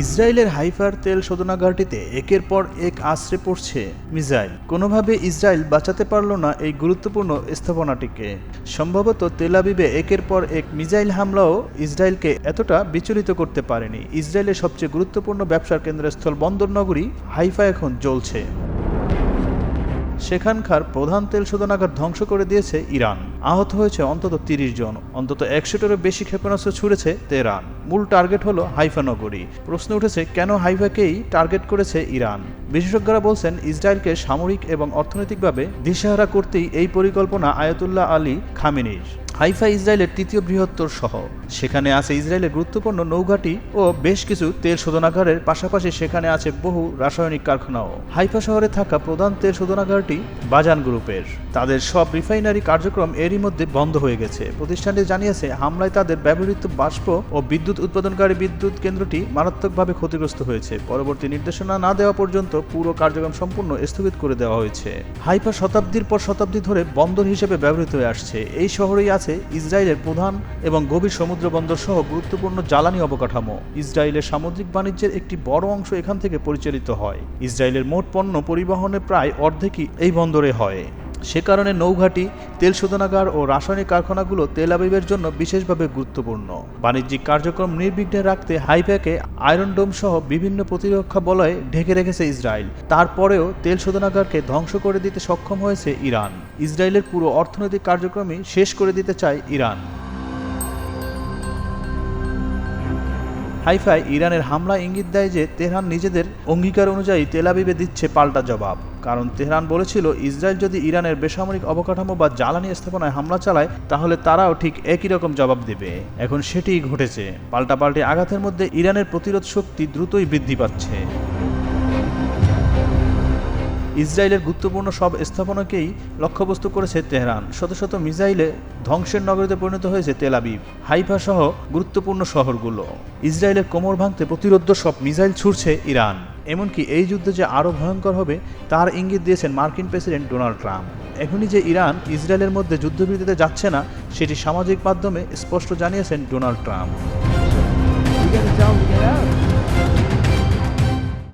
ইসরায়েলের হাইফার তেল শোধনাগারটিতে একের পর এক আছড়ে পড়ছে মিসাইল। কোনোভাবে ইসরায়েল বাঁচাতে পারল না এই গুরুত্বপূর্ণ স্থাপনাটিকে। সম্ভবত তেল আবিবে একের পর এক মিসাইল হামলাও ইসরায়েলকে এতটা বিচলিত করতে পারেনি। ইসরায়েলের সবচেয়ে গুরুত্বপূর্ণ ব্যবসার কেন্দ্রস্থল বন্দর নগরী হাইফা এখন জ্বলছে। সেখানকার প্রধান তেল শোধনাগার ধ্বংস করে দিয়েছে ইরান। আহত হয়েছে অন্তত 30 জন। অন্তত 100টারও বেশি ক্ষেপণাস্ত্র ছুড়েছে তেহরান। মূল টার্গেট হলো হাইফা নগরী। প্রশ্ন উঠেছে, কেন হাইফাকেই টার্গেট করেছে ইরান? বিশেষজ্ঞরা বলছেন, ইসরায়েলকে সামরিক এবং অর্থনৈতিকভাবে দিশেহারা করতেই এই পরিকল্পনা আয়াতুল্লাহ আলী খামেনির। হাইফা ইসরায়েলের তৃতীয় বৃহত্তর শহর। সেখানে আছে ইসরায়েলের গুরুত্বপূর্ণ নৌঘাঁটি ও বেশ কিছু তেল শোধনাগারের পাশাপাশি সেখানে আছে বহু রাসায়নিক কারখানাও। হাইফা শহরে থাকা প্রধান তেল শোধনাগারটি বাজান গ্রুপের। তাদের সব রিফাইনারি কার্যক্রম এরই মধ্যে বন্ধ হয়ে গেছে। প্রতিষ্ঠানটি জানিয়েছে, হামলায় তাদের ব্যবহৃত বাষ্প ও বিদ্যুৎ উৎপাদনকারী বিদ্যুৎ কেন্দ্রটি মারাত্মকভাবে ক্ষতিগ্রস্ত হয়েছে। পরবর্তী নির্দেশনা না দেওয়া পর্যন্ত পুরো কার্যক্রম সম্পূর্ণ স্থগিত করে দেওয়া হয়েছে। হাইফা শতাব্দীর পর শতাব্দী ধরে বন্দর হিসেবে ব্যবহৃত হয়ে আসছে। এই শহরেই আছে ইসরায়েলের প্রধান এবং গভীর সমুদ্র বন্দর সহ গুরুত্বপূর্ণ জ্বালানি অবকাঠামো। ইসরায়েলের সামুদ্রিক বাণিজ্যের একটি বড় অংশ এখান থেকে পরিচালিত হয়। ইসরায়েলের মোট পণ্য পরিবহনের প্রায় অর্ধেকই এই বন্দরে হয়। সে কারণে নৌঘাঁটি, তেল শোধনাগার ও রাসায়নিক কারখানাগুলো তেল আবিবের জন্য বিশেষভাবে গুরুত্বপূর্ণ। বাণিজ্যিক কার্যক্রম নির্বিঘ্নে রাখতে হাইফাকে আয়রন ডোম সহ বিভিন্ন প্রতিরক্ষা বলয়ে ঢেকে রেখেছে ইসরায়েল। তারপরেও তেল শোধনাগারকে ধ্বংস করে দিতে সক্ষম হয়েছে ইরান। ইসরায়েলের পুরো অর্থনৈতিক কার্যক্রমই শেষ করে দিতে চায় ইরান। হাইফায় ইরানের হামলা ইঙ্গিত দেয় যে তেহরান নিজেদের অঙ্গীকার অনুযায়ী তেল আবিবে দিচ্ছে পাল্টা জবাব। কারণ তেহরান বলেছিল, ইসরায়েল যদি ইরানের বেসামরিক অবকাঠামো বা জ্বালানি স্থাপনায় হামলা চালায় তাহলে তারাও ঠিক একই রকম জবাব দেবে। এখন সেটিই ঘটেছে। পাল্টাপাল্টি আঘাতের মধ্যে ইরানের প্রতিরোধ শক্তি দ্রুতই বৃদ্ধি পাচ্ছে। ইসরায়েলের গুরুত্বপূর্ণ সব স্থাপনাকেই লক্ষ্যবস্তু করেছে তেহরান। শত শত মিসাইলে ধ্বংসের নগরীতে পরিণত হয়েছে তেল আবিব, হাইফা সহ গুরুত্বপূর্ণ শহরগুলো। ইসরায়েলের কোমর ভাঙতে প্রতিরোধ্য সব মিসাইল ছুড়ছে ইরান। এমনকি এই যুদ্ধ যে আরও ভয়ঙ্কর হবে তার ইঙ্গিত দিয়েছেন মার্কিন প্রেসিডেন্ট ডোনাল্ড ট্রাম্প। এখনই যে ইরান ইসরায়েলের মধ্যে যুদ্ধবিরতিতে যাচ্ছে না, সেটি সামাজিক মাধ্যমে স্পষ্ট জানিয়েছেন ডোনাল্ড ট্রাম্প।